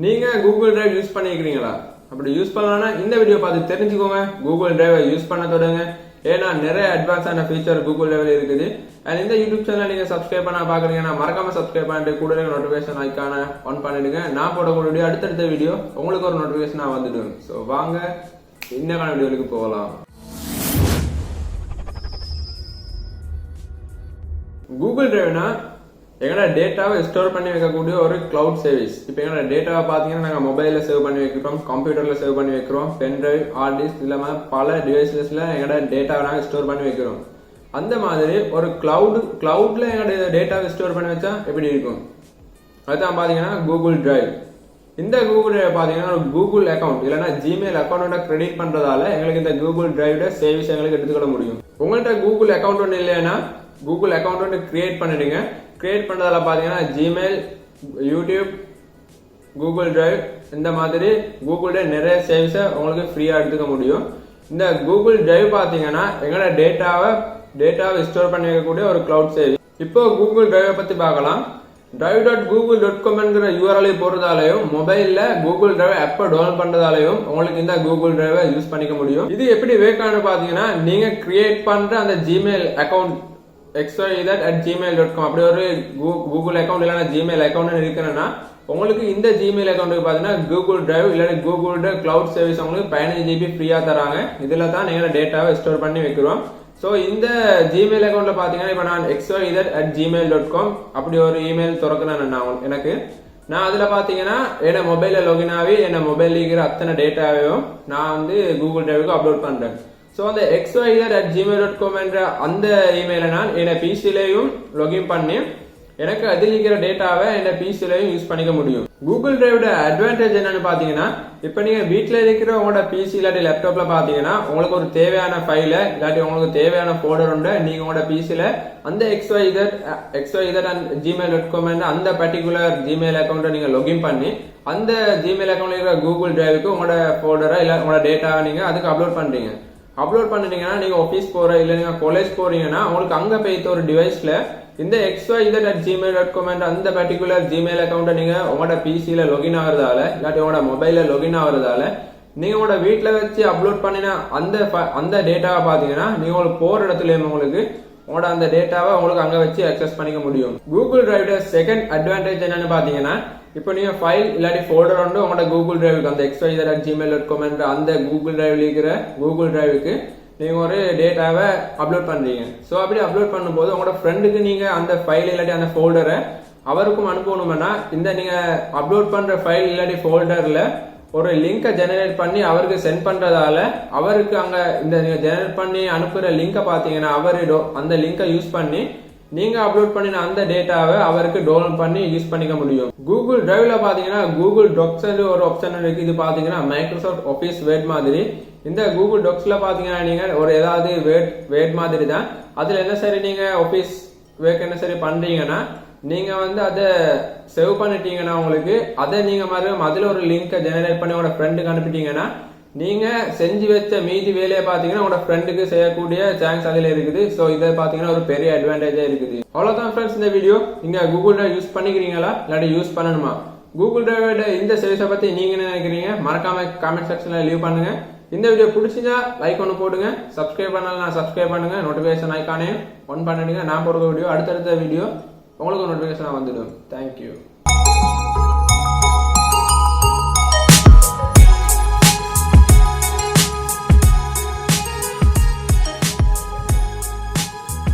நீங்க Google drive use பண்ணிக்கிறீங்களா? அப்படி யூஸ் பண்ணலன்னா இந்த வீடியோ பார்த்து தெரிஞ்சுக்கோங்க. கூகுள் டிரைவை யூஸ் பண்ண தொடங்க. ஏன்னா நிறைய அட்வான்ஸான ஃபீச்சர் கூகுள் டிரைவ்ல இருக்குது. அண்ட் இந்த யூடியூப் சேனல் நீங்க சப்ஸ்கிரைப் பண்ண பாக்குறீங்கன்னா மறக்காம சப்ஸ்கிரைப் பண்ணிட்டு கூட நோட்டிபிகேஷன் ஐக்கான ஆன் பண்ணிடுங்க. நான் போடக்கூடிய வீடியோ அடுத்தடுத்த வீடியோ உங்களுக்கு ஒரு நோட்டிபிகேஷனா வந்துடும். ஸோ வாங்க இன்னக்கான வீடியோக்கு போகலாம். கூகுள் டிரைவ்னா எங்களோட டேட்டாவை ஸ்டோர் பண்ணி வைக்கக்கூடிய ஒரு கிளவுட் சர்வீஸ். இப்போ எங்களோட டேட்டாவை பார்த்தீங்கன்னா நாங்கள் மொபைலில் சேவ் பண்ணி வைக்கிறோம், கம்ப்யூட்டரில் சேவ் பண்ணி வைக்கிறோம், பென் டிரைவ், ஹார்ட் டிஸ்க் இல்லாமல் பல டிவைசஸில் எங்களோட டேட்டாவை நாங்கள் ஸ்டோர் பண்ணி வைக்கிறோம். அந்த மாதிரி ஒரு கிளவுட்ல எங்களோட டேட்டாவை ஸ்டோர் பண்ணி வச்சா எப்படி இருக்கும்? அதுதான் பார்த்தீங்கன்னா கூகுள் டிரைவ். இந்த கூகுள் டிரைவ் பார்த்தீங்கன்னா ஒரு கூகுள் அக்கௌண்ட் இல்லைன்னா ஜிமெயில் அக்கௌண்ட்டோட கிரெடிட் பண்ணுறதால எங்களுக்கு இந்த கூகுள் டிரைவோட சர்வீஸ் எங்களுக்கு எடுத்துக்கிட முடியும். உங்கள்கிட்ட கூகுள் அக்கௌண்ட் ஒன்று இல்லைன்னா கூகுள் அக்கௌண்ட் ஒன்று கிரியேட் பண்ணிடுங்க. கிரியேட் பண்றதால பாத்தீங்கன்னா ஜிமெயில், யூடியூப், கூகுள் டிரைவ் இந்த மாதிரி கூகுள்ல நிறைய சர்வீஸை உங்களுக்கு ஃப்ரீயா எடுத்துக்க முடியும். இந்த கூகுள் டிரைவ் பாத்தீங்கன்னா எங்களோட டேட்டாவை ஸ்டோர் பண்ணி வைக்கக்கூடிய ஒரு கிளவுட் சர்வீஸ். இப்போ கூகுள் டிரைவை பத்தி பார்க்கலாம். drive.google.com என்கிற URL போறதாலையும் மொபைல்ல கூகுள் டிரைவ் ஆப்பை டவுன்லோட் பண்றதாலையும் உங்களுக்கு இந்த கூகுள் டிரைவை யூஸ் பண்ணிக்க முடியும். இது எப்படி வேக்கான்னு பாத்தீங்கன்னா நீங்க கிரியேட் பண்ற அந்த ஜிமெயில் அக்கௌண்ட் xyz@gmail.com அப்படி ஒரு கூகுள் அக்கௌண்ட் இல்லைன்னா ஜிமெயில் அக்கௌண்ட் இருக்கிறேன்னா உங்களுக்கு இந்த ஜிமெயில் அக்கௌண்ட்டுக்கு பார்த்தீங்கன்னா கூகுள் டிரைவ் இல்லைன்னா கூகுளோட கிளவுட் சர்வீஸ் உங்களுக்கு 15 GB ஃப்ரீயா தராங்க. இதுல தான் நீங்க டேட்டாவை ஸ்டோர் பண்ணி வைக்கிறோம். ஸோ இந்த ஜிமெயில் அக்கௌண்ட்ல பாத்தீங்கன்னா இப்போ நான் xyz@gmail.com அப்படி ஒரு இமெயில் திறக்கிறேன். நான் அதுல பாத்தீங்கன்னா என்ன மொபைல்ல லாகின் ஆகி என்ன மொபைல் இருக்கிற அத்தனை டேட்டாவையும் நான் வந்து கூகுள் டிரைவுக்கு அப்லோட் பண்றேன். ஸோ அந்த xyz@gmail.com என்ற அந்த இமெயிலை நான் என் பிசிலையும் லாகின் பண்ணி எனக்கு அதில் இருக்கிற டேட்டாவை என் பிசிலையும் யூஸ் பண்ணிக்க முடியும். கூகுள் டிரைவோட அட்வான்டேஜ் என்னன்னு பாத்தீங்கன்னா இப்போ நீங்க வீட்டில் இருக்கிற உங்களோட பிசி இல்லாட்டி லேப்டாப்ல பாத்தீங்கன்னா உங்களுக்கு ஒரு தேவையான ஃபைலை இல்லாட்டி உங்களுக்கு தேவையான ஃபோல்டர் உண்டு நீங்க உங்களோட பிசில அந்த xyz@gmail.com என்ற அந்த பர்டிகுலர் ஜிமெயில் அக்கௌண்ட்டை நீங்க லாகின் பண்ணி அந்த ஜிமெயில் அக்கௌண்ட்ல இருக்கிற கூகுள் டிரைவுக்கு உங்களோட ஃபோல்டரை இல்ல உங்களோட டேட்டாவை நீங்க அதுக்கு அப்லோட் பண்றீங்க. அப்லோட் பண்ணிட்டீங்கன்னா நீங்க ஆஃபீஸ் போற இல்ல நீங்க காலேஜ் போறீங்கன்னா உங்களுக்கு அங்க போயிட்டு ஒரு டிவைஸ்ல இந்த xyz@gmail.com என்ற அந்த பர்டிகுலர் ஜிமெயில் அக்கௌண்ட்டை நீங்க உங்களோட பிசில லாகின் ஆகுறதால இல்லாட்டி உங்களோட மொபைல்ல லாகின் ஆகுறதால நீங்க உங்களோட வீட்டுல வச்சு அப்லோட் பண்ணின அந்த டேட்டாவை பாத்தீங்கன்னா நீங்க உங்களுக்கு போற இடத்துல உங்களுக்கு உங்களோட அந்த டேட்டாவை உங்களுக்கு அங்க வச்சு அக்சஸ் பண்ணிக்க முடியும். கூகுள் டிரைவோட செகண்ட் அட்வான்டேஜ் என்னன்னு பாத்தீங்கன்னா இப்போ நீங்க ஃபைல் இல்லாட்டி ஃபோல்டர் வந்து உங்களோட கூகுள் டிரைவுக்கு அந்த xyz@gmail.com என்ற அந்த கூகுள் டிரைவ்ல இருக்கிற கூகுள் டிரைவுக்கு நீங்க ஒரு டேட்டாவை அப்லோட் பண்றீங்க. ஸோ அப்படி அப்லோட் பண்ணும்போது உங்களோட ஃப்ரெண்டுக்கு நீங்க அந்த ஃபைல் இல்லாட்டி அந்த ஃபோல்டரை அவருக்கும் அனுப்பணும்னா இந்த நீங்க அப்லோட் பண்ற ஃபைல் இல்லாட்டி ஃபோல்டர்ல ஒரு லிங்கை ஜெனரேட் பண்ணி அவருக்கு சென்ட் பண்றதால அவருக்கு அங்க இந்த நீங்க ஜெனரேட் பண்ணி அனுப்புற லிங்கை பாத்தீங்கன்னா அவரு அந்த லிங்கை யூஸ் பண்ணி நீங்க அப்லோட் பண்ணின அந்த டேட்டாவை அவருக்கு டவுன்லோட் பண்ணி யூஸ் பண்ணிக்க முடியும். கூகுள் டிரைவ்ல பாத்தீங்கன்னா கூகுள் டாக்ஸ் ஒரு ஆப்ஷன் இருக்கு. இது பாத்தீங்கன்னா மைக்ரோசாஃப்ட் ஆபீஸ் வேர்ட் மாதிரி. இந்த கூகுள் டாக்ஸ்ல பாத்தீங்கன்னா நீங்க ஒரு ஏதாவது வேர்ட் மாதிரி தான் அதுல என்ன சரி நீங்க ஆபீஸ் வேர்க் என்ன சரி பண்றீங்கன்னா நீங்க வந்து அதை சேவ் பண்ணிட்டீங்கன்னா உங்களுக்கு அதை நீங்க மறுபடியும் அதுல ஒரு லிங்கை ஜெனரேட் பண்ணி உங்களோட ஃப்ரெண்டுக்கு அனுப்பிட்டீங்கன்னா நீங்க செஞ்சு வச்ச மீதி வேலையை பாத்தீங்கன்னா உங்களோட ஃப்ரெண்டுக்கு செய்யக்கூடிய சான்ஸ் அதுல இருக்குது. ஸோ இதை பாத்தீங்கன்னா ஒரு பெரிய அட்வான்டேஜா இருக்குது. அவ்வளவுதான் ஃப்ரெண்ட்ஸ் இந்த வீடியோ. நீங்க கூகுள் டிரைவ் யூஸ் பண்ணிக்கிறீங்களா இல்லாட்டி யூஸ் பண்ணணுமா? கூகுள் டிரைவோட இந்த சர்வீஸை பத்தி நீங்க என்ன நினைக்கிறீங்க? மறக்காம காமெண்ட் செக்ஷன்ல லீவ் பண்ணுங்க. இந்த வீடியோ பிடிச்சிருந்தா லைக் ஒன்று போடுங்க. சப்ஸ்கிரைப் பண்ணலாம் சப்ஸ்கிரைப் பண்ணுங்க. நோட்டிபிகேஷன் ஐக்கானே ஆன் பண்ணிடுங்க. நான் போடுற வீடியோ அடுத்தடுத்த வீடியோ உங்களுக்கு நோட்டிபிகேஷன் வந்துடும். தேங்க்யூ.